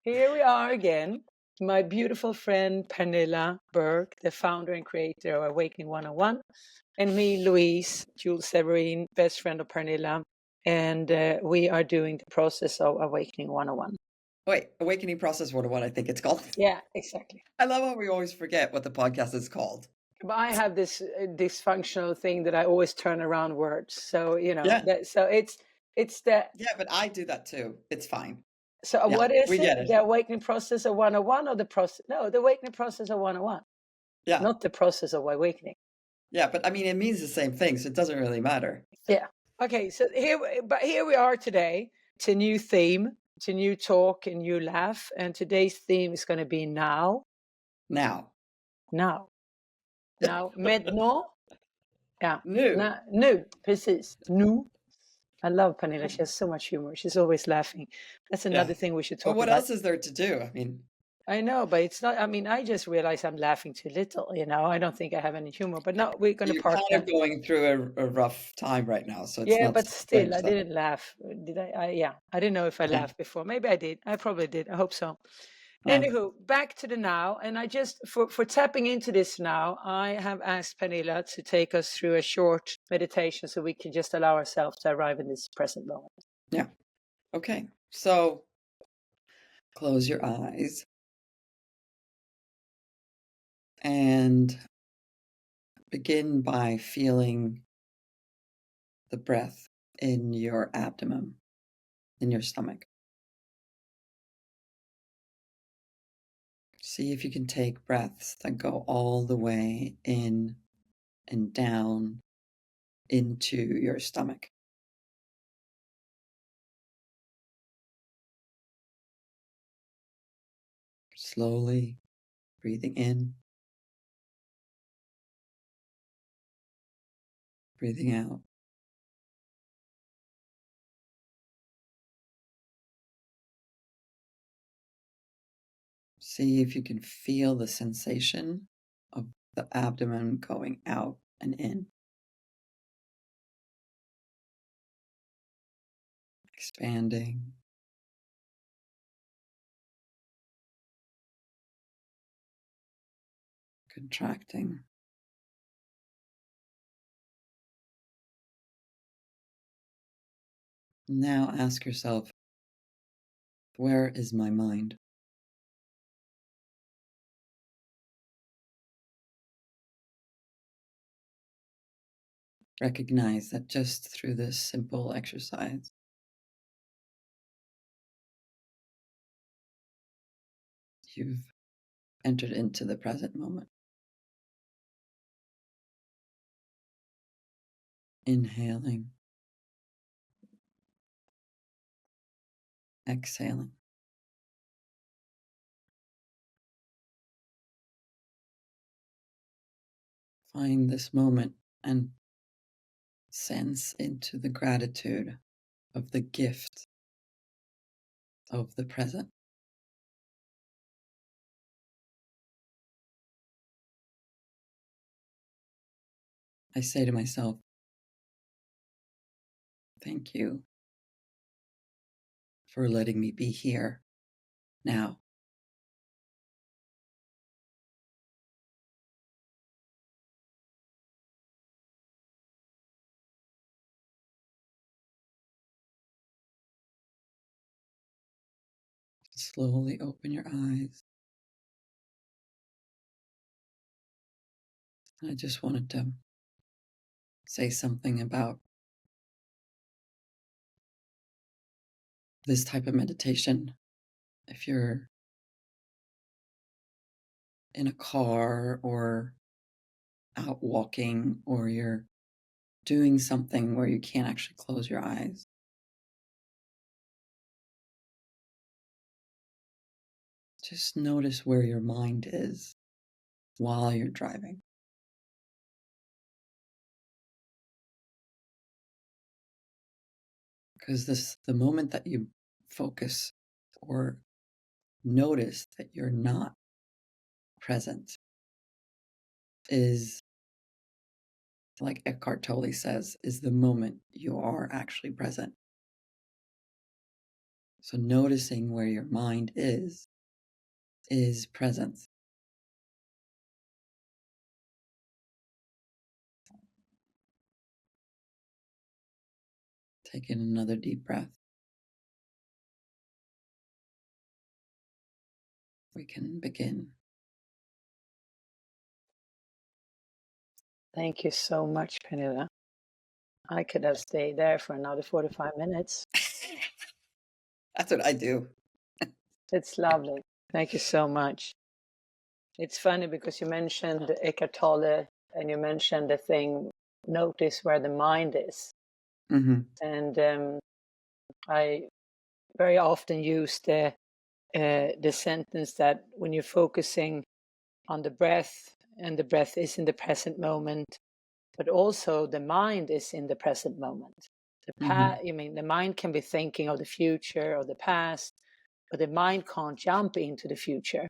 Here we are again. My beautiful friend Pernilla Berg, the founder and creator of Awakening 101, and me, Louise, Jules Severine, best friend of Pernilla. And we are doing the process of Awakening 101. Wait, Awakening Process 101, I think it's called. Yeah, exactly. I love how we always forget what the podcast is called. But I have this dysfunctional thing that I always turn around words. So, Yeah. so it's the. Yeah, but I do that too. It's fine. So Yeah, what is we it? get it. The awakening process of 101 or the process? No, the awakening process of 101. Yeah. Not the process of awakening. Yeah, but I mean, it means the same thing, so it doesn't really matter. Yeah. Okay. So here we are today. It's a new theme. It's a new talk, a new laugh. And today's theme is going to be now. Now. Now. Maintenant. Yeah. New. Nu. Precis. Nu. I love Pernilla. She has so much humor. She's always laughing. That's another thing we should talk Well, what about. else is there to do? I mean, I know, but it's not. I mean, I just realized I'm laughing too little. I don't think I have any humor. But no, we're going to you're park kind that. of going through a rough time right now, so it's Yeah, not but so still, strange I that- didn't laugh. Did I? Yeah, I didn't know if I Yeah. laughed before. Maybe I did. I probably did. I hope so. Yeah. Anywho, back to the now. And I just, for tapping into this now, I have asked Pernilla to take us through a short meditation so we can just allow ourselves to arrive in this present moment. Yeah. Okay. So close your eyes and begin by feeling the breath in your abdomen, in your stomach. See if you can take breaths that go all the way in and down into your stomach. Slowly breathing in, breathing out. See if you can feel the sensation of the abdomen going out and in. Expanding. Contracting. Now ask yourself, where is my mind? Recognize that just through this simple exercise, you've entered into the present moment. Inhaling, exhaling. Find this moment and sense into the gratitude of the gift of the present. I say to myself, thank you for letting me be here now. Slowly open your eyes. I just wanted to say something about this type of meditation. If you're in a car or out walking, or you're doing something where you can't actually close your eyes, just notice where your mind is while you're driving. Because the moment that you focus or notice that you're not present is, like Eckhart Tolle says, is the moment you are actually present. So noticing where your mind is presence. Take in another deep breath. We can begin. Thank you so much, Pernilla. I could have stayed there for another 45 minutes. That's what I do. It's lovely. Thank you so much. It's funny because you mentioned Eckhart Tolle and you mentioned the thing, notice where the mind is. Mm-hmm. And I very often use the sentence that when you're focusing on the breath, and the breath is in the present moment, but also the mind is in the present moment. The mind can be thinking of the future or the past, but the mind can't jump into the future.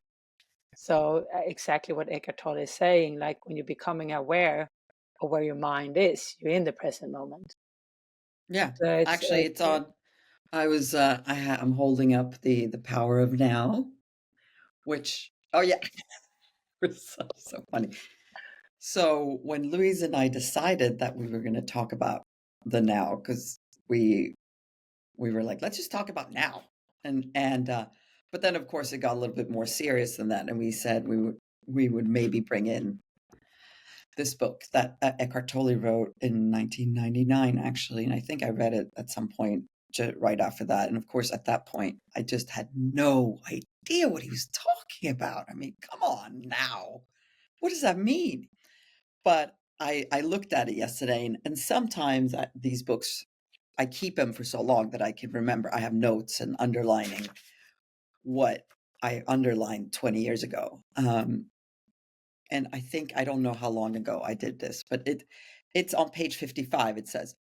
So exactly what Eckhart Tolle is saying, like when you're becoming aware of where your mind is, you're in the present moment. Yeah, So actually, it's on. I'm holding up the Power of Now, which yeah, it's so funny. So when Louise and I decided that we were going to talk about the now, because we were like, let's just talk about now, and but then of course it got a little bit more serious than that, and we said we would maybe bring in this book that Eckhart Tolle wrote in 1999, actually, and I think I read it at some point right after that. And of course, at that point, I just had no idea what he was talking about. I mean, come on now, what does that mean? But I looked at it yesterday, and sometimes these books, I keep them for so long that I can remember. I have notes and underlining what I underlined 20 years ago. And I think, I don't know how long ago I did this, but it's on page 55. It says,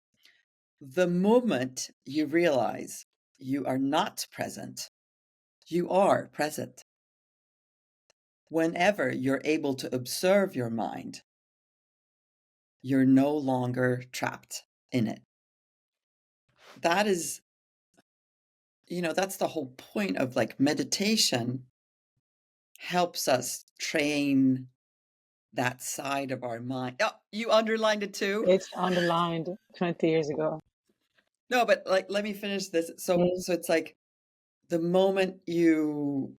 the moment you realize you are not present, you are present. Whenever you're able to observe your mind, you're no longer trapped in it. That is, that's the whole point of like meditation, helps us train that side of our mind. Oh, you underlined it too? it's underlined 20 years ago. No, but like, let me finish this. So it's like the moment you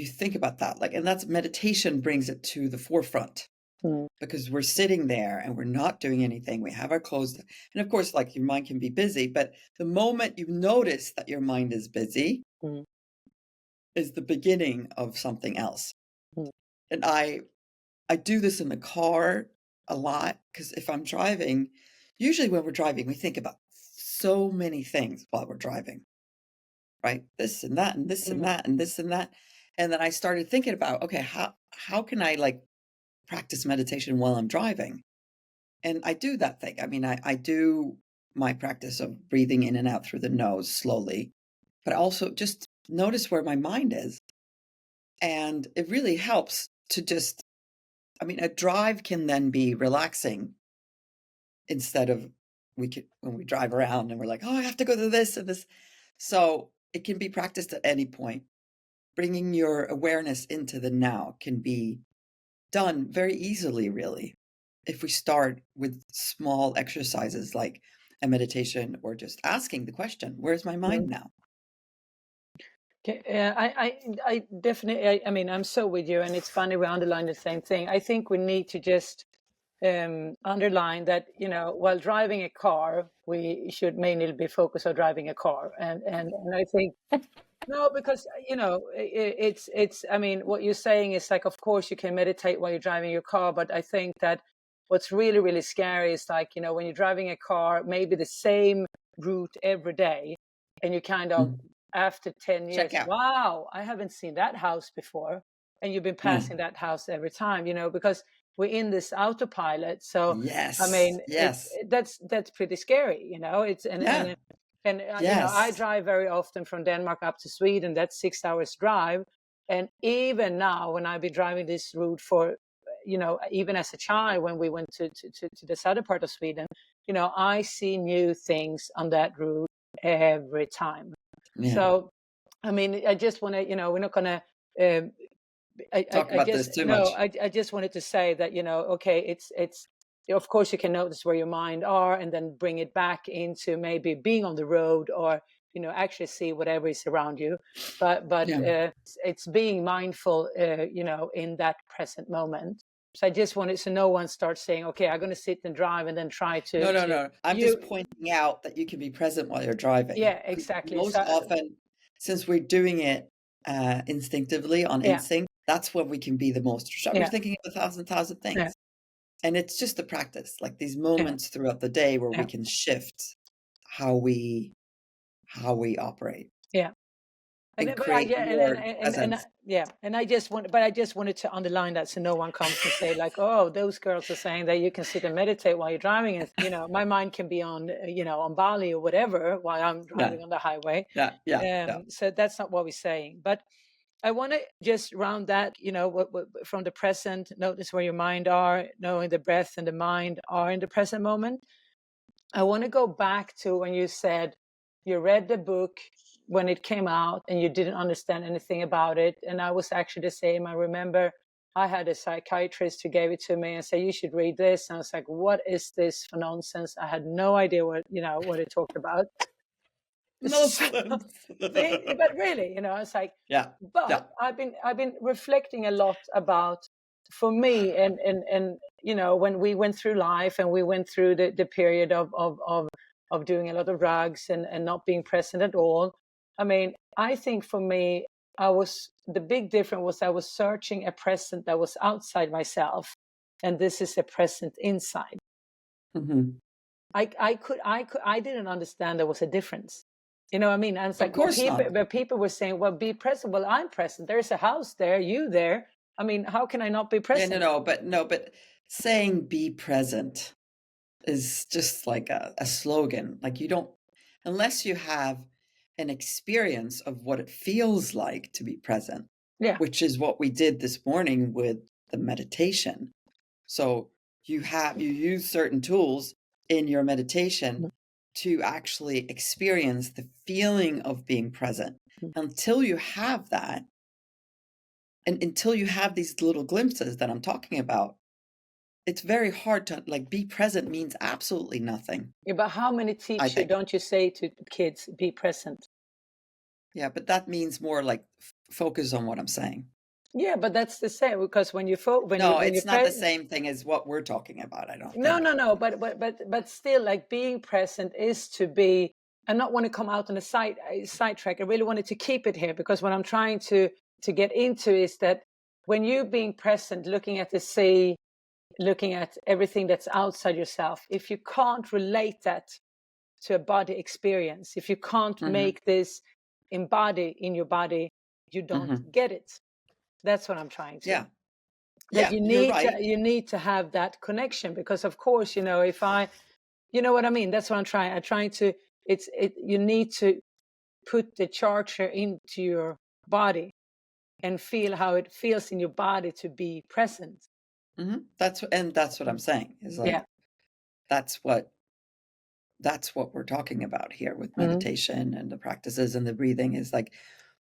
think about that, like, and that's meditation brings it to the forefront, because we're sitting there and we're not doing anything. We have our clothes, and of course, like, your mind can be busy, but the moment you notice that your mind is busy is the beginning of something else. And I do this in the car a lot, because if I'm driving, usually when we're driving, we think about so many things while we're driving, right? This and that and this and that and this and that. And then I started thinking about, okay, how can I like practice meditation while I'm driving? And I do that thing. I mean, I do my practice of breathing in and out through the nose slowly, but also just notice where my mind is. And it really helps to just, I mean, a drive can then be relaxing, instead of when we drive around and we're like, oh, I have to go to this and this. So it can be practiced at any point. Bringing your awareness into the now can be done very easily, really, if we start with small exercises like a meditation, or just asking the question, where's my mind now? I definitely, I mean, I'm so with you, and it's funny, we underline the same thing. I think we need to just underline that, while driving a car, we should mainly be focused on driving a car. And I think, no, because, it's, I mean, what you're saying is like, of course, you can meditate while you're driving your car, but I think that what's really, really scary is like, when you're driving a car, maybe the same route every day, and you kind of, after 10 Check years, out. wow, I haven't seen that house before. And you've been passing that house every time, because we're in this autopilot. So, I Yes. mean, Yes. that's pretty scary, it's, Yeah. I Yes. drive very often from Denmark up to Sweden. That's 6 hours drive. And even now, when I've been driving this route for, even as a child, when we went to the southern part of Sweden, I see new things on that route every time. Yeah. So I mean, I just want to, we're not going to. Talk I about just this too no. much. I just wanted to say that okay, it's of course you can notice where your mind are and then bring it back into maybe being on the road or actually see whatever is around you, but Yeah. it's being mindful in that present moment. So I just wanted so no one starts saying, okay, I'm going to sit and drive and then try No, no, to no. I'm you just pointing out that you can be present while you're driving. yeah, 'Cause exactly. most So often, since we're doing it instinctively on yeah, instinct, that's when we can be the most distracted. We're yeah, thinking of thousand yeah, things. And it's just the practice, like these yeah, moments throughout the day where we yeah, can shift how we operate yeah. And and then, but I, create yeah, more presence. yeah, and I just wanted to underline that so no one comes and say like, oh, those girls are saying that you can sit and meditate while you're driving, and my mind can be on, on Bali or whatever while I'm Yeah, driving on the highway. yeah, yeah, yeah. So that's not what we're saying. But I want to just round that, from the present, notice where your mind are, knowing the breath and the mind are in the present moment. I want to go back to when you said you read the book when it came out and you didn't understand anything about it. And I was actually the same. I remember I had a psychiatrist who gave it to me and said, you should read this. And I was like, what is this for nonsense? I had no idea what it talked about. So, Nonsense. but really, it's like, Yeah, yeah. but I've been reflecting a lot about, for me, and when we went through life and we went through the period of doing a lot of drugs and not being present at all. I mean, I think for me, the big difference was I was searching a present that was outside myself, and this is a present inside. Hmm. I didn't understand there was a difference. You know what I mean? And it's Of like, well, course not. people were saying, well, be present. Well, I'm present. There's a house there, you there. I mean, how can I not be Yeah, present? no, but saying be present is just like a slogan. Like you don't, unless you have an experience of what it feels like to be present, Yeah. which is what we did this morning with the meditation. So you use certain tools in your meditation to actually experience the feeling of being present. Until you have that, and until you have these little glimpses that I'm talking about, it's very hard to like be present means absolutely nothing, Yeah, but how many I teachers think. don't you say to kids, be present? Yeah, but that means more like focus on what I'm saying. Yeah, but that's the same because when you No, when you're it's not the present. same thing as what we're talking about, I don't No, think. no, no. But still, like being present is to be. I not want to come out on a sidetrack. I really wanted to keep it here because what I'm trying to get into is that when you being present, looking at the sea, looking at everything that's outside yourself, if you can't relate that to a body experience, if you can't Hmm. make this embody in your body, you don't Hmm. get it. That's what I'm trying to. Yeah, That yeah, you're right. you need to have that connection because of course, if I, you know what I mean. That's what I'm trying to. You need to put the charger into your body and feel how it feels in your body to be present. Hmm. That's what I'm saying is Yeah. like that's what we're talking about here with Mhm. meditation and the practices and the breathing is like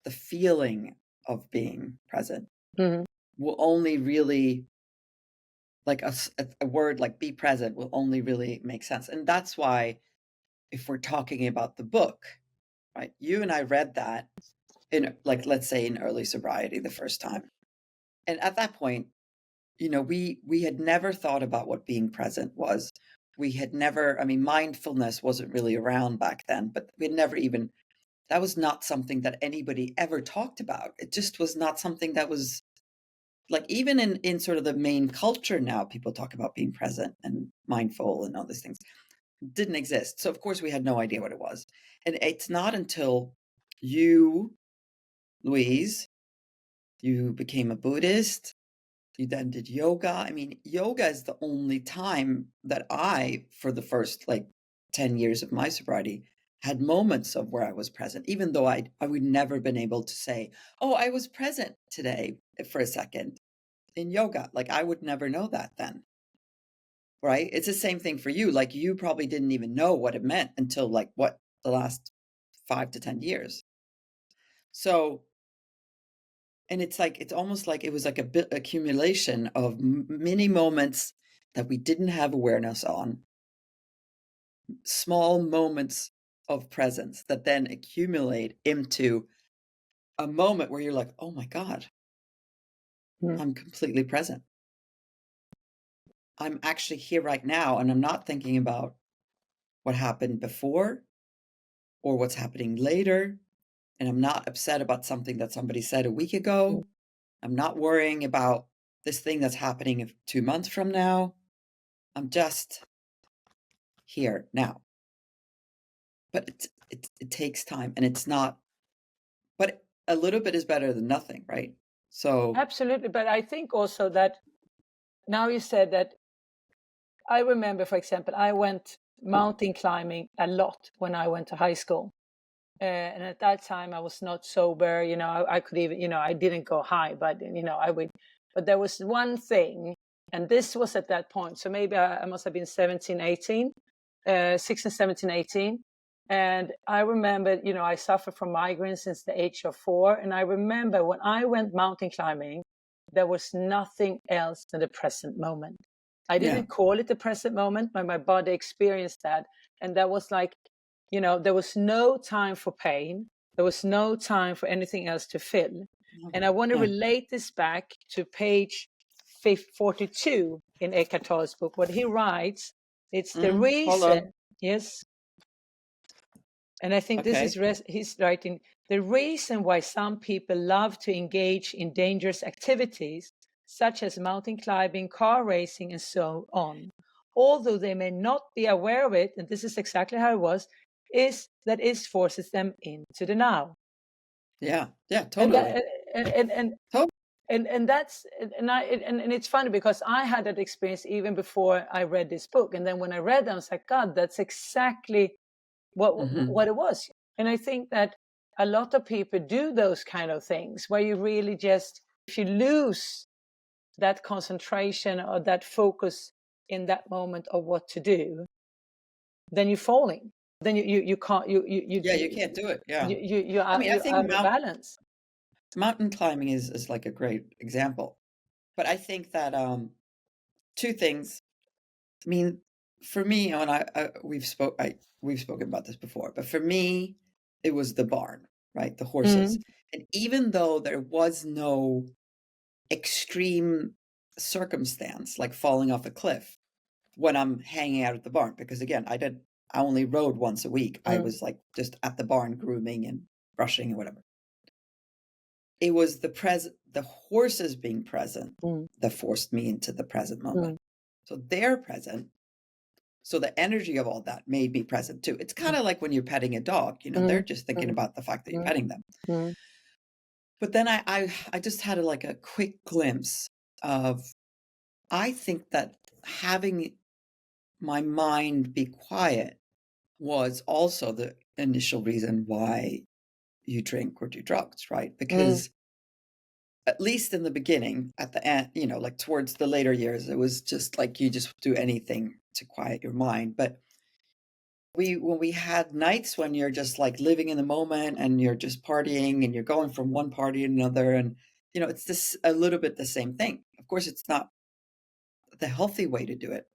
the feeling of being present Mhm. will only really like a word like be present will only really make sense. And that's why if we're talking about the book, right? You and I read that in like let's say in early sobriety the first time. And at that point, we had never thought about what being present was. We had never, I mean, mindfulness wasn't really around back then, but we had never even, that was not something that anybody ever talked about. It just was not something that was like, even in sort of the main culture now, people talk about being present and mindful and all these things. It didn't exist. So, of course, we had no idea what it was. And it's not until you, Louise, you became a Buddhist. You then did yoga. I mean, yoga is the only time that I, for the first like 10 years of my sobriety, had moments of where I was present, even though I would never been able to say, oh, I was present today for a second in yoga. Like I would never know that then. Right. It's the same thing for you. Like you probably didn't even know what it meant until like what the last 5 to 10 years. So, and it's almost like it was like a bit accumulation of many moments that we didn't have awareness on, small moments of presence that then accumulate into a moment where you're like, oh my God, I'm completely present. I'm actually here right now, and I'm not thinking about what happened before or what's happening later. And I'm not upset about something that somebody said a week ago. I'm not worrying about this thing that's happening 2 months from now. I'm just here now. But it takes time, and it's not, but a little bit is better than nothing, right? So absolutely. But I think also that now you said that, I remember, for example, I went mountain climbing a lot when I went to high school. And at that time I was not sober, I could even, I didn't go high, but I would. But there was one thing, and this was at that point, so maybe I must have been 17, 18, 16, 17, 18. And I remember, I suffered from migraines since the age of 4. And I remember when I went mountain climbing, there was nothing else than the present moment. I didn't call it the present moment, but my body experienced that. And that was like, there was no time for pain. There was no time for anything else to fill. And I want to relate this back to page 42 in Eckhart Tolle's book. What he writes, it's the reason. Yes. And I think this is, he's writing, the reason why some people love to engage in dangerous activities, such as mountain climbing, car racing, and so on, although they may not be aware of it, and this is exactly how it was, is that it forces them into the now. Yeah, totally. And that's, and it's funny because I had that experience even before I read this book. And then when I read it, I was like, God, that's exactly what it was. And I think that a lot of people do those kind of things where you really just, if you lose that concentration or that focus in that moment of what to do, then you're falling. Then you can't, you can't do it. Yeah. you're I think out of balance. Mountain climbing is like a great example. But I think that two things. I mean, for me, when we've spoken about this before, but for me, it was the barn, right? The horses. And even though there was no extreme circumstance like falling off a cliff when I'm hanging out at the barn, because again, I only rode once a week. I was like just at the barn grooming and brushing and whatever. It was the horses being present that forced me into the present moment. So they're present. So the energy of all that made me present too. It's kind of like when you're petting a dog, they're just thinking about the fact that you're petting them. But then I just had a quick glimpse of, I think that having my mind be quiet was also the initial reason why you drink or do drugs, right? Because at least in the beginning, at the end, like towards the later years, it was just like you just do anything to quiet your mind. But when we had nights when you're just like living in the moment and you're just partying and you're going from one party to another, and it's this a little bit the same thing. Of course, it's not the healthy way to do it,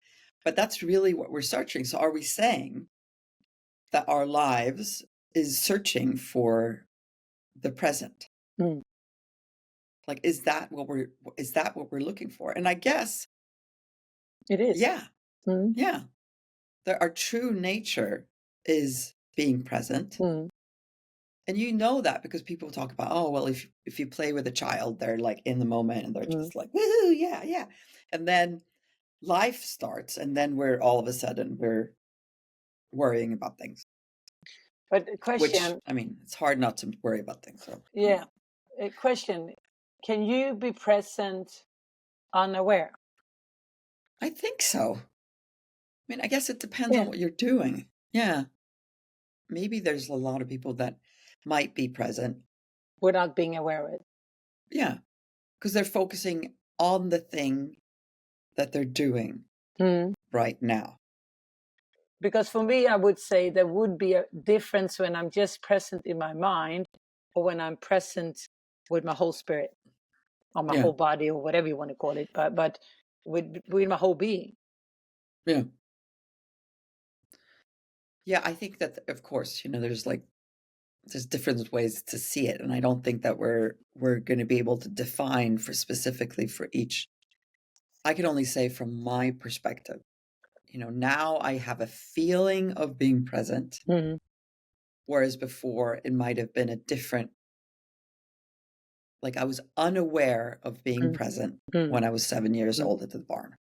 but that's really what we're searching. So are we saying that our lives is searching for the present? Like, is that what we're looking for? And I guess it is. Yeah. Yeah. Our true nature is being present. And you know that because people talk about, oh, well, if you play with a child, they're like in the moment and they're just like, woohoo, yeah, yeah. And then life starts, and then all of a sudden we're worrying about things. But the question, which, I mean, it's hard not to worry about things. So, yeah. A question, can you be present unaware? I think so. I mean, I guess it depends on what you're doing. Yeah. Maybe there's a lot of people that might be present without being aware of it. Yeah. Because they're focusing on the thing that they're doing right now. Because for me, I would say there would be a difference when I'm just present in my mind or when I'm present with my whole spirit or my whole body or whatever you want to call it, but with my whole being. Yeah. Yeah, I think that, of course, there's different ways to see it. And I don't think that we're going to be able to define specifically for each. I can only say from my perspective, now I have a feeling of being present, whereas before it might have been a different, like I was unaware of being present when I was 7 years old at the barn.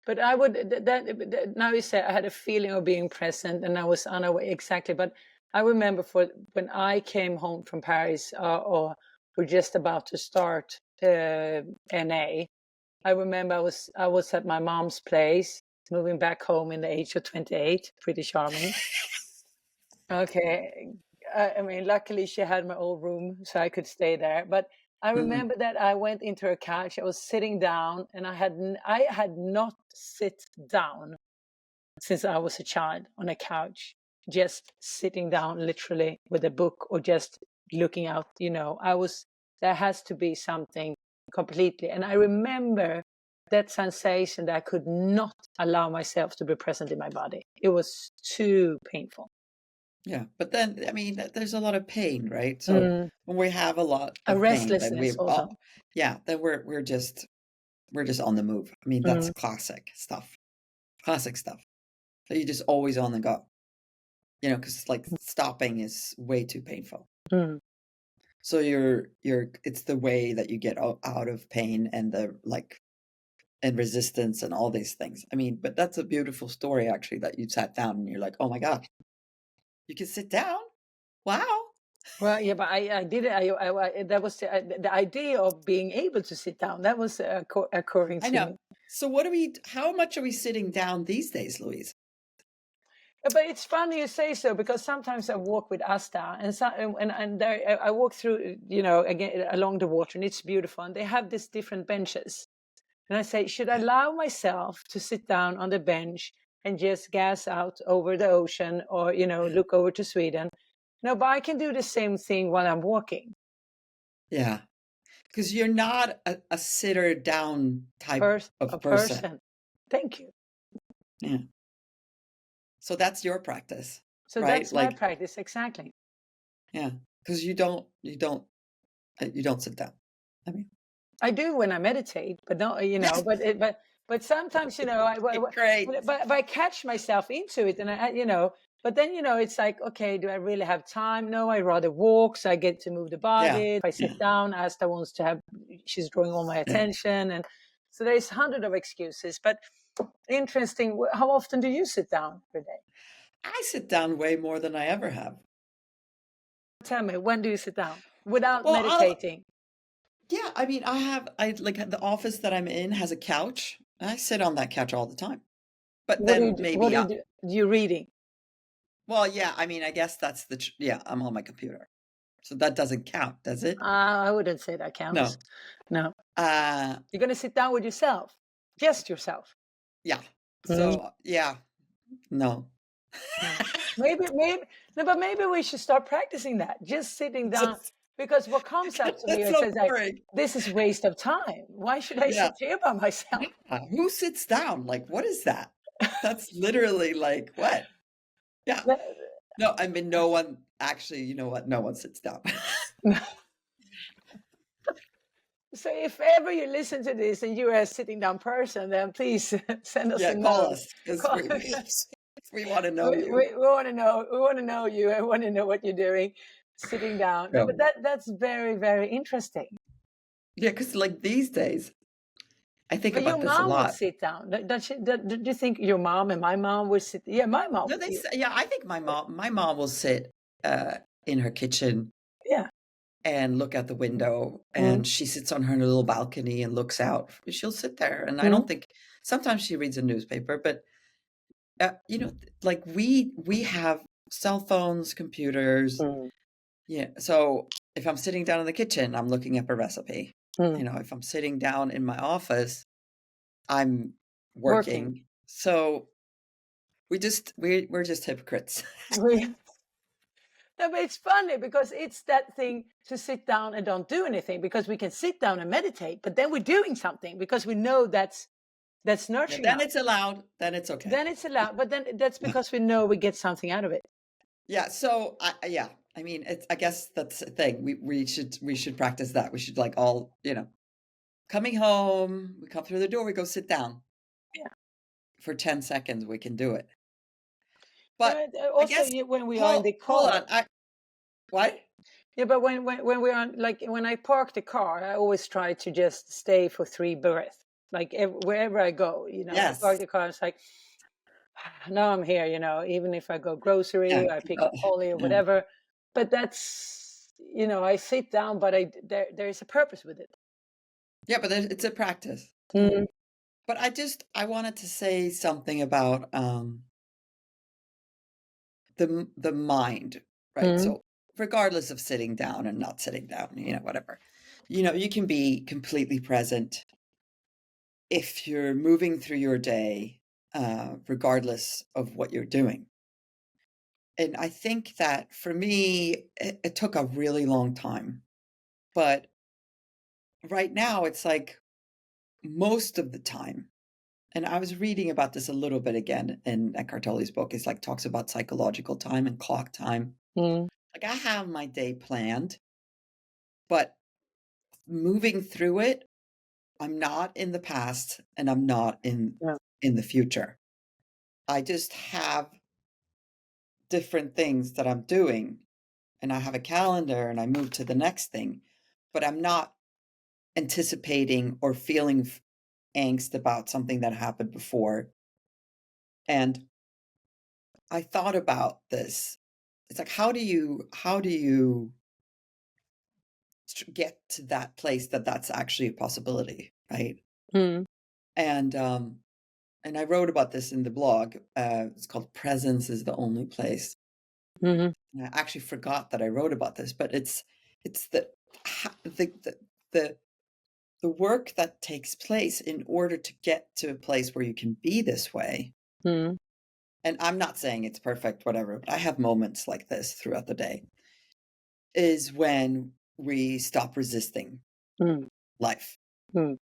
But I would, now you say I had a feeling of being present and I was unaware, exactly. But I remember when I came home from Paris, or we're just about to start NA, I remember I was at my mom's place, moving back home in the age of 28, pretty charming. Okay. I mean, luckily she had my old room, so I could stay there. But I remember that I went into her couch. I was sitting down, and I had not sit down since I was a child on a couch, just sitting down literally with a book or just looking out. There has to be something completely. And I remember that sensation that I could not allow myself to be present in my body. It was too painful. Yeah, but then, I mean, there's a lot of pain, right? So when we have a lot of pain, then then we're just on the move. I mean, that's classic stuff. So you're just always on the go, because like stopping is way too painful. So it's the way that you get out of pain and and resistance and all these things. I mean, but that's a beautiful story, actually, that you sat down and you're like, oh my God, you can sit down. Wow. Well, yeah, but I did it. That was the idea of being able to sit down. That was occurring to me. So how much are we sitting down these days, Louise? But it's funny you say so, because sometimes I walk with Asta, and there, I walk through, again along the water, and it's beautiful, and they have these different benches, and I say, should I allow myself to sit down on the bench and just gas out over the ocean, or look over to Sweden? No, but I can do the same thing while I'm walking. Yeah, because you're not a sitter down type of person. Thank you. Yeah. So that's your practice. So right? That's my practice, exactly. Yeah, because you don't sit down. I mean, I do when I meditate, but no, but sometimes, Great. But I catch myself into it, and but then, it's like, okay, do I really have time? No, I rather walk, so I get to move the body. If I sit down, Asta wants to she's drawing all my attention. And so there's 100 of excuses, but interesting. How often do you sit down per day? I sit down way more than I ever have. Tell me, when do you sit down without meditating? Yeah, I mean, I like the office that I'm in has a couch. I sit on that couch all the time. But then maybe what are you reading? Well, yeah, I mean, I guess that's I'm on my computer. So that doesn't count, does it? I wouldn't say that counts. No. You're going to sit down with yourself, just yourself. Yeah. So, yeah. No. Maybe we should start practicing that. Just sitting down. Because what comes up to me is like, this is waste of time. Why should I sit here by myself? Who sits down? Like, what is that? That's literally like, what? Yeah. No, I mean, no one actually, you know what? No one sits down. So if ever you listen to this and you are a sitting down person, then please send us a note. Call us, because we want to know you. We want to know. We want to know you. I want to know what you're doing, sitting down. No, but that's very, very interesting. Yeah, because like these days, I think about this a lot. Your mom would sit down. Do you think your mom and my mom would sit? Yeah, my mom. No, I think my mom will sit in her kitchen. Yeah. And look out the window, and she sits on her little balcony and looks out. She'll sit there, and I don't think, sometimes she reads a newspaper, but like we have cell phones, computers. Yeah. So if I'm sitting down in the kitchen, I'm looking up a recipe. If I'm sitting down in my office, I'm working. So we're just hypocrites. No, but it's funny because it's that thing to sit down and don't do anything, because we can sit down and meditate, but then we're doing something because we know that's nurturing. Then it's allowed. Then it's okay. Then it's allowed, but then that's because we know we get something out of it. Yeah. So I mean, I guess that's the thing. We should practice that. We should like all, coming home, we come through the door, we go sit down. Yeah. For 10 seconds, we can do it. But also, I guess, when we are in the car. Hold on. What? Yeah, but when we're on, like when I park the car, I always try to just stay for 3 breaths. Like wherever I go, Yes. I park the car, it's like, now I'm here, even if I go grocery, I pick up Polly or whatever. But that's, I sit down, but there is a purpose with it. Yeah, but it's a practice. Mm. But I wanted to say something about the mind, right? Mm. So regardless of sitting down and not sitting down, whatever, you can be completely present if you're moving through your day, regardless of what you're doing. And I think that for me, it took a really long time, but right now it's like most of the time. And I was reading about this a little bit again in Eckhart Tolle's book. It's like talks about psychological time and clock time. Mm. Like I have my day planned, but moving through it, I'm not in the past and I'm not in the future. I just have different things that I'm doing, and I have a calendar and I move to the next thing, but I'm not anticipating or feeling angst about something that happened before. And I thought about this. It's like, how do you get to that place that's actually a possibility, right? Mm. And I wrote about this in the blog. It's called "Presence is the Only Place." Mm-hmm. And I actually forgot that I wrote about this, but it's the work that takes place in order to get to a place where you can be this way. Mm. And I'm not saying it's perfect, whatever, but I have moments like this throughout the day, is when we stop resisting life. Mm.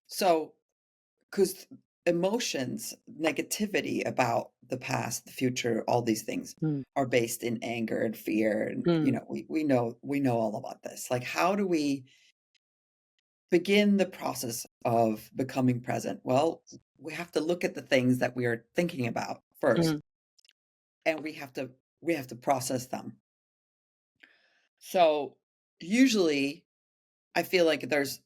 So, because emotions, negativity about the past, the future, all these things are based in anger and fear. And, we know all about this. Like, how do we begin the process of becoming present? Well, we have to look at the things that we are thinking about first, and we have to process them. So usually I feel like there's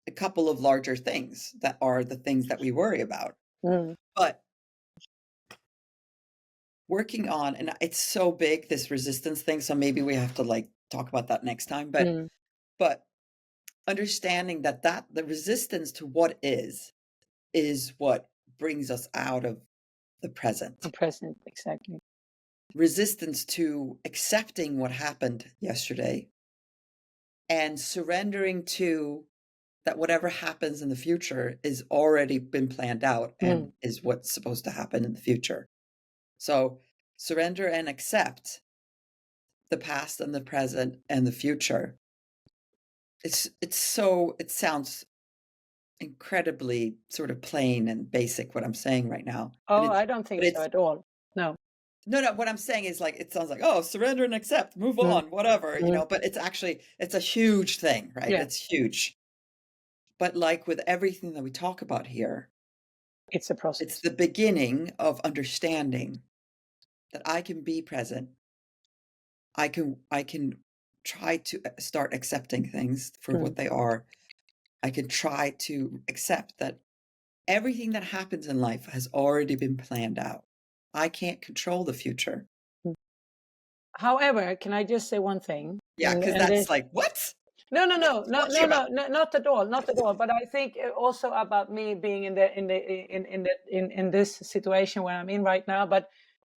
a couple of larger things that are the things that we worry about. But working on, and it's so big, this resistance thing, so maybe we have to like talk about that next time, but understanding that the resistance to what is what brings us out of the present. The present, exactly. Resistance to accepting what happened yesterday and surrendering to that whatever happens in the future is already been planned out and is what's supposed to happen in the future. So surrender and accept the past and the present and the future. It sounds incredibly sort of plain and basic what I'm saying right now. Oh, I don't think so at all. No. No, what I'm saying is like, it sounds like, oh, surrender and accept, move on, whatever, but it's a huge thing, right? Yeah. It's huge. But like with everything that we talk about here, it's a process. It's the beginning of understanding that I can be present. I can try to start accepting things for what they are. I can try to accept that everything that happens in life has already been planned out. I can't control the future. However, can I just say one thing? Yeah, because that's like, what? No, not at all, not at all. But I think also about me being in this situation where I'm in right now. But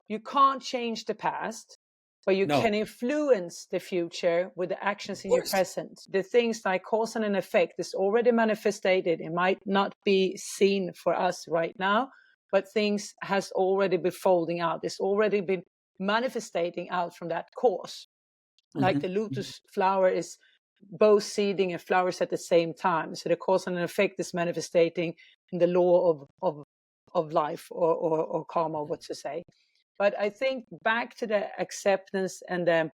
you can't change the past, but you can influence the future with the actions in your present. The things like cause and an effect is already manifested. It might not be seen for us right now, but things has already been folding out. It's already been manifesting out from that cause. Like the lotus flower is both seeding and flowers at the same time. So the cause and effect is manifesting in the law of life or karma, what to say. But I think back to the acceptance and the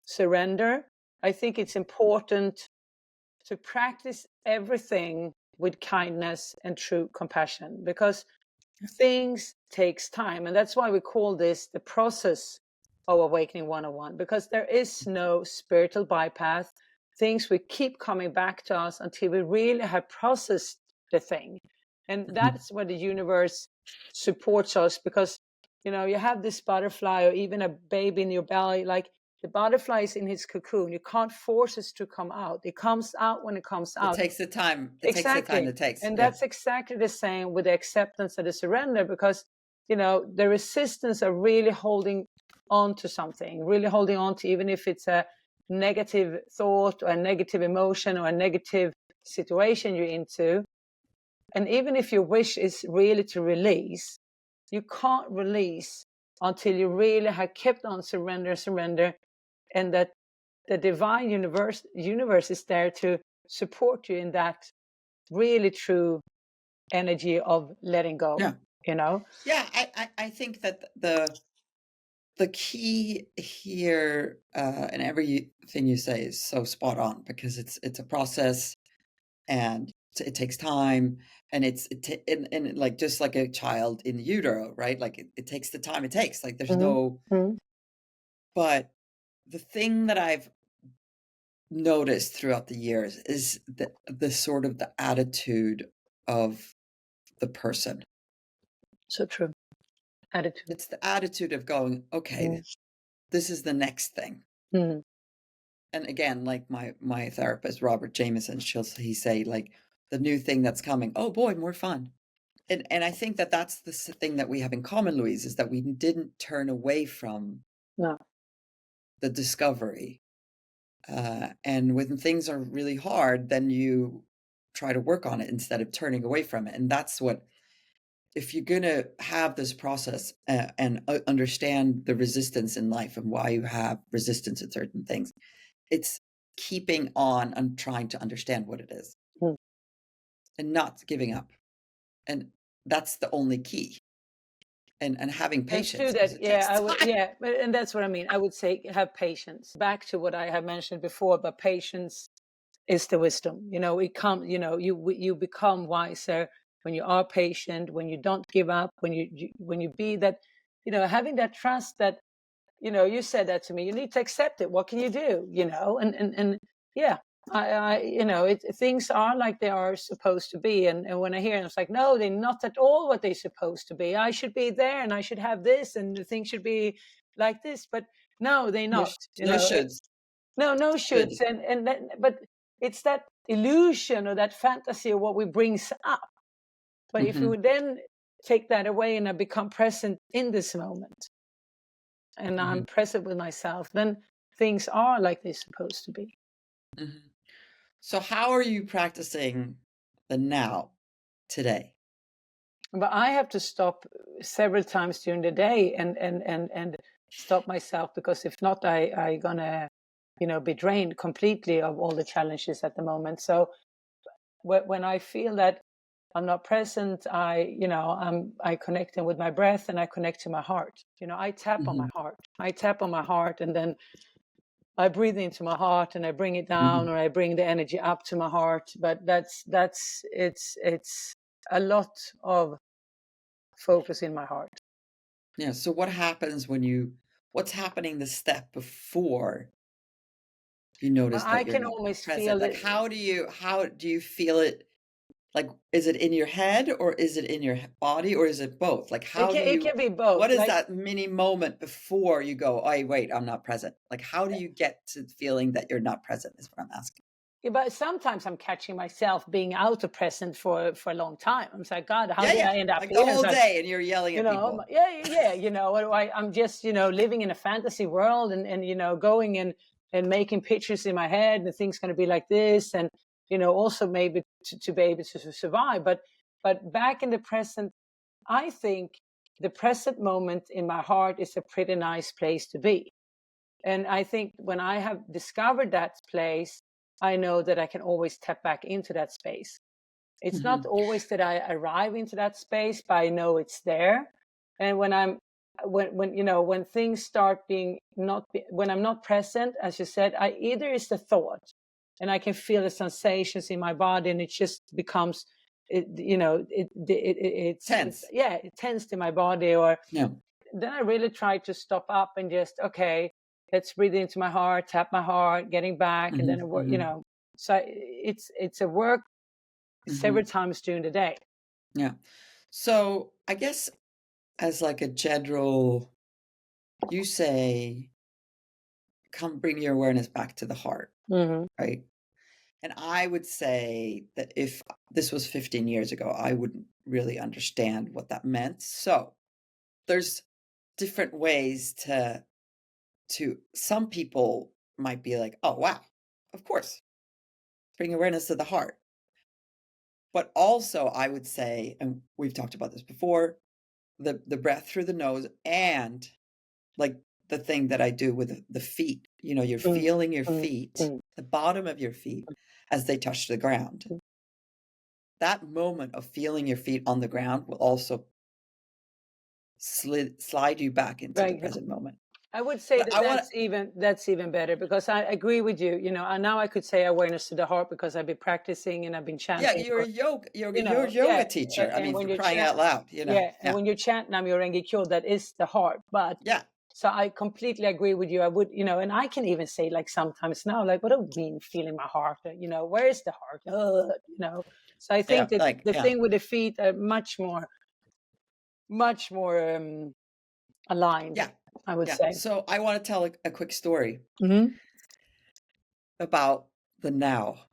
surrender, I think it's important to practice everything with kindness and true compassion, because things takes time. And that's why we call this the process of Awakening 101, because there is no spiritual bypass. Things will keep coming back to us until we really have processed the thing. And that's where the universe supports us, because, you know, you have this butterfly or even a baby in your belly, like the butterfly is in his cocoon. You can't force it to come out. It comes out when it comes out. It takes the time. Exactly. It takes. And that's exactly the same with the acceptance and the surrender, because, you know, the resistance are really holding on to something, really holding on to, even if it's a negative thought or a negative emotion or a negative situation you're into. And even if your wish is really to release, you can't release until you really have kept on surrender, and that the divine universe is there to support you in that really true energy of letting go. You know? Yeah, I think that the key here, and everything you say is so spot on, because it's a process, and it takes time, and and like, just like a child in utero, right? Like it takes the time it takes. Like there's no. But the thing that I've noticed throughout the years is the sort of the attitude of the person. So true. Attitude. It's the attitude of going, okay, this is the next thing. And again, like my therapist, Robert Jameson, he say, like, the new thing that's coming, oh boy, more fun. And I think that that's the thing that we have in common, Louise, is that we didn't turn away from the discovery. And when things are really hard, then you try to work on it instead of turning away from it. And that's what, if you're going to have this process and understand the resistance in life and why you have resistance to certain things, it's keeping on and trying to understand what it is and not giving up. And that's the only key. And having patience. And and that's what I mean. I would say have patience. Back to what I have mentioned before, but patience is the wisdom. You know, you become wiser when you are patient, when you don't give up, when you be that, you know, having that trust that, you know, you said that to me, you need to accept it. What can you do? You know, and yeah, I you know, things are like they are supposed to be. And when I hear it, it's like, no, they're not at all what they're supposed to be. I should be there and I should have this and the thing should be like this. But no, they're not. No shoulds. No shoulds. But it's that illusion or that fantasy of what we brings up. But if we would then take that away and I become present in this moment, and I'm present with myself, then things are like they're supposed to be. So how are you practicing the now today? But I have to stop several times during the day and stop myself, because if not, I gonna, you know, be drained completely of all the challenges at the moment. So when I feel that I'm not present, I connect in with my breath and I connect to my heart. You know, I tap on my heart. I tap on my heart, and then I breathe into my heart and I bring it down, or I bring the energy up to my heart. But it's a lot of focus in my heart. Yeah. So what happens what's happening the step before you notice that you're not present? Feel like, how do you feel it? Like, is it in your head or is it in your body or is it both? Like, it can be both. What is that mini moment before you go, oh, wait, I'm not present? Like, how do you get to feeling that you're not present is what I'm asking. Yeah, but sometimes I'm catching myself being out of present for a long time. I'm like, God, how did I end up like here? the whole day, and you're yelling at people. You know, I'm just, you know, living in a fantasy world and you know, going and making pictures in my head, and things going to be like this, and you know, also maybe to be able to survive. But back in the present, I think the present moment in my heart is a pretty nice place to be. And I think when I have discovered that place, I know that I can always tap back into that space. It's not always that I arrive into that space, but I know it's there. And when things start being when I'm not present, as you said, either it's the thought, and I can feel the sensations in my body, and it just becomes, it's tense. It's tensed in my body. Or Yeah. then I really try to stop up and just, okay, let's breathe into my heart, tap my heart, getting back, and then so it's a work several times during the day. Yeah. So I guess as like a general, you say, come bring your awareness back to the heart, right? And I would say that if this was 15 years ago, I wouldn't really understand what that meant. So there's different ways to some people might be like, oh, wow, of course, bring awareness to the heart. But also I would say, and we've talked about this before, the breath through the nose, and like the thing that I do with the feet, you're feeling your feet, the bottom of your feet as they touch the ground. That moment of feeling your feet on the ground will also slide you back into the present moment. I would say But that's even better, because I agree with you. And now I could say awareness to the heart because I've been practicing and I've been chanting. Yeah, you're a yoga teacher. I mean, for crying out loud, Yeah, and when you're chanting, I'm your Rengekyo, that is the heart. But yeah. So I completely agree with you. I would, and I can even say, like, sometimes now, like, what do you mean feeling my heart? Where is the heart? So I think that the thing with the feet are much more aligned. Yeah, I would say. So I want to tell a quick story about the now.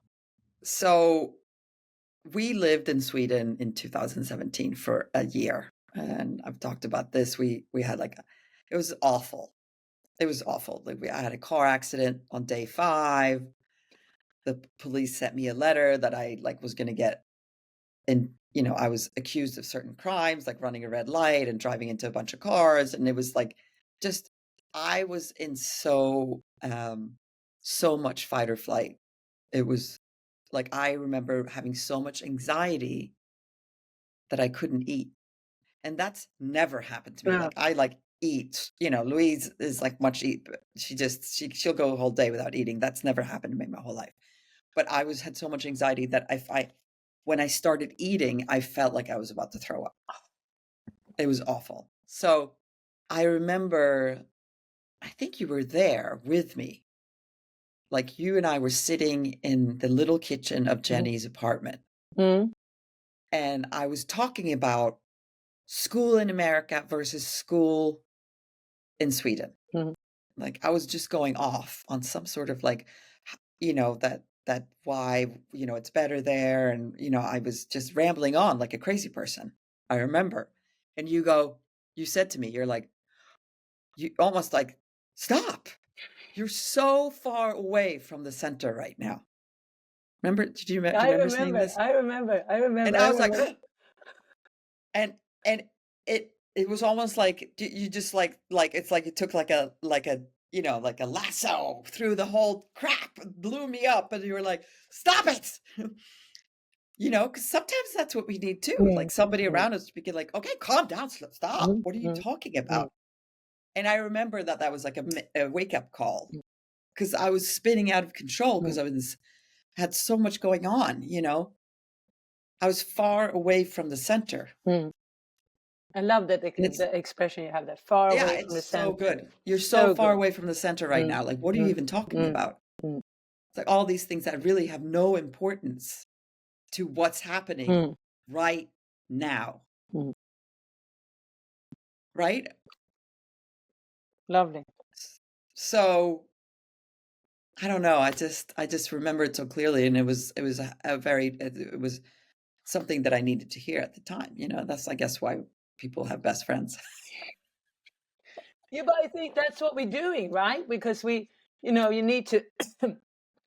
So we lived in Sweden in 2017 for a year, and I've talked about this. We had it was awful. It was awful. I had a car accident on day 5. The police sent me a letter that I was going to get, and I was accused of certain crimes, like running a red light and driving into a bunch of cars, and it was I was in so much fight or flight. It was I remember having so much anxiety that I couldn't eat, and that's never happened to me. Yeah. I eat. Louise is much eat, but she'll go a whole day without eating. That's never happened to me my whole life. But I had so much anxiety that when I started eating, I felt like I was about to throw up. It was awful. So I remember, I think you were there with me. You and I were sitting in the little kitchen of Jenny's apartment. And I was talking about school in America versus school in Sweden. I was just going off on some sort of that why, it's better there. And, I was just rambling on like a crazy person. I remember. And you said to me, you almost stop. You're so far away from the center right now. Remember? Do you remember saying this? I remember. And I was and it was almost like you just it's like it took like a lasso through the whole crap, blew me up, and you were like, stop it. Because sometimes that's what we need too. Somebody around us speaking okay, calm down, stop. What are you talking about? And I remember that was like a wake-up call, because I was spinning out of control because I had so much going on. I was far away from the center. I love that the expression you have, that far away from the center. So good. You're so far away from the center right now. What are you even talking about? It's all these things that really have no importance to what's happening right now. Right? Lovely. So I don't know. I just remember it so clearly, and it was something that I needed to hear at the time. That's, I guess, why people have best friends. Yeah, but I think that's what we're doing, right? Because you need to,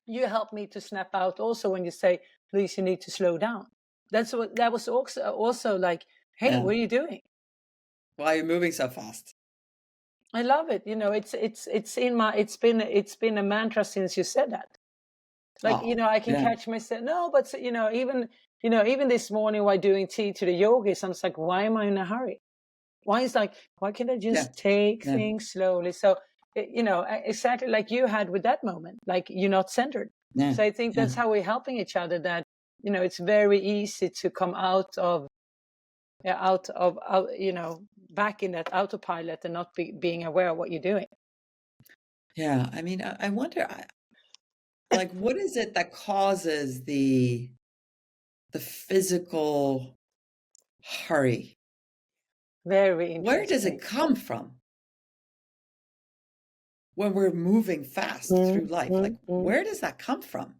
you help me to snap out also when you say, please, you need to slow down. That was also like, hey, what are you doing? Why are you moving so fast? I love it. It's been a mantra since you said that. Like, I can catch myself. No, but even this morning while doing tea to the yogis, I'm just like, why am I in a hurry? Why can't I just take things slowly? So, exactly like you had with that moment, like you're not centered. So I think that's how we're helping each other, that, it's very easy to come out of, back in that autopilot and not being aware of what you're doing. Yeah. I mean, I wonder, like, what is it that causes the physical hurry? Very interesting. Where does it come from? When we're moving fast through life, like, where does that come from?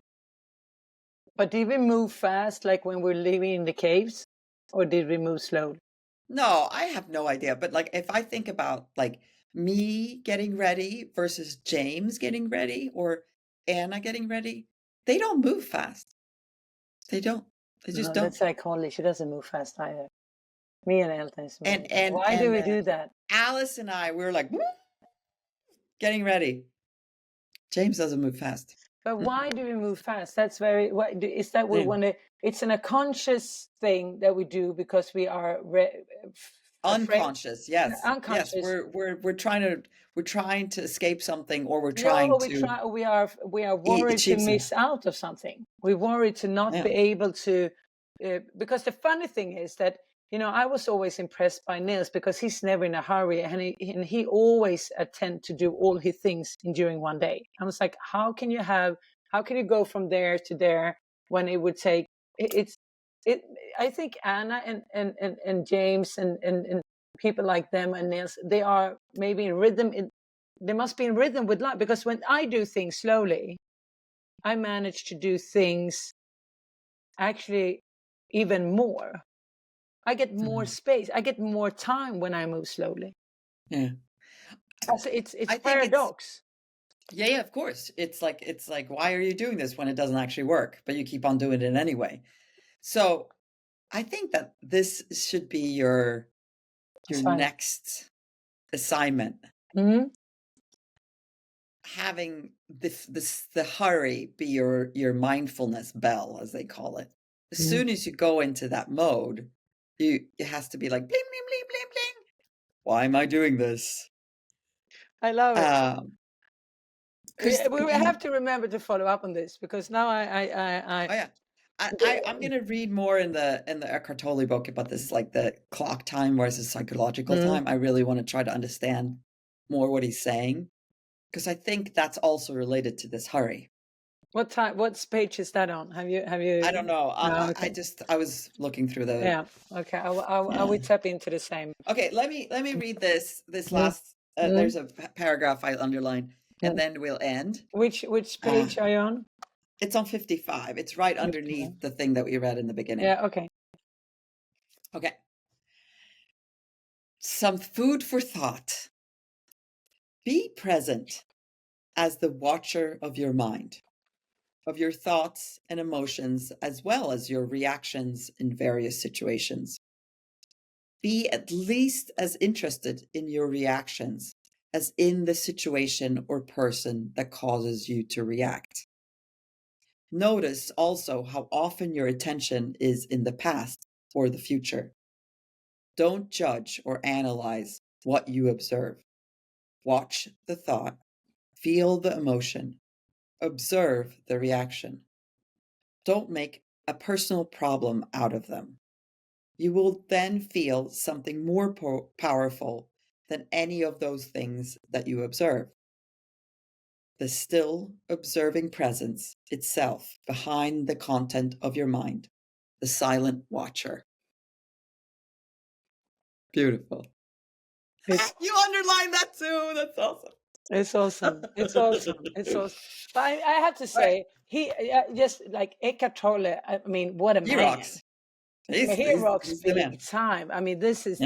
But did we move fast, like when we're living in the caves, or did we move slowly? No, I have no idea. But like, if I think about like me getting ready versus James getting ready or Anna getting ready, they don't move fast. They don't. They just don't. That's like Holly. She doesn't move fast either. Me and Elton. And why do we do that? Alice and I, we were like, getting ready. James doesn't move fast. But why do we move fast? That's very. Is that we want to? It's an unconscious thing that we do because we are unconscious. Yes, unconscious. Yes, we're trying to escape something, or we're trying to. We are worried to miss out of something. We're worried to not be able to. Because the funny thing is that, I was always impressed by Nils because he's never in a hurry, and he always attend to do all his things during one day. I was like, how can you go from there to there when it would take I think Anna and James and people like them and Nils, they are maybe in rhythm. They must be in rhythm with life, because when I do things slowly, I manage to do things actually even more. I get more space. I get more time when I move slowly. Yeah. So it's paradox. Yeah, of course. It's like, why are you doing this when it doesn't actually work, but you keep on doing it anyway? So I think that this should be your next assignment. Mm-hmm. Having the hurry be your mindfulness bell, as they call it. As soon as you go into that mode, it has to be like bling, bling, bling, bling, bling. Why am I doing this? I love it. We you have to remember to follow up on this, because now I'm going to read more in the Eckhart Tolle book about this, like the clock time versus psychological time. I really want to try to understand more what he's saying, because I think that's also related to this hurry. What page is that on? Have you? I don't know. No, okay. I was looking through the. Yeah. Okay. I will tap into the same. Okay. Let me read this last. There's a paragraph I underlined, and then we'll end. Which page are you on? It's on 55. It's right underneath the thing that we read in the beginning. Yeah. Okay. Okay. Some food for thought. Be present as the watcher of your mind, of your thoughts and emotions, as well as your reactions in various situations. Be at least as interested in your reactions as in the situation or person that causes you to react. Notice also how often your attention is in the past or the future. Don't judge or analyze what you observe. Watch the thought, feel the emotion, observe the reaction. Don't make a personal problem out of them. You will then feel something more powerful than any of those things that you observe. The still observing presence itself behind the content of your mind, the silent watcher. Beautiful. You underlined that too. That's awesome. It's awesome. It's awesome. It's awesome. But I have to say, he just like Eckhart Tolle. I mean, what a man! He rocks. He rocks big time. I mean, this is.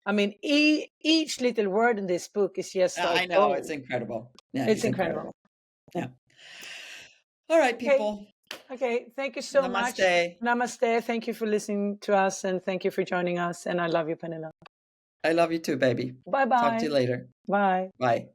I mean, each little word in this book is just. I know, it's incredible. Yeah, it's incredible. Yeah. All right, people. Okay. Thank you so much. Namaste. Thank you for listening to us, and thank you for joining us. And I love you, Pernilla. I love you too, baby. Talk to Bye-bye. you later. Bye. Bye.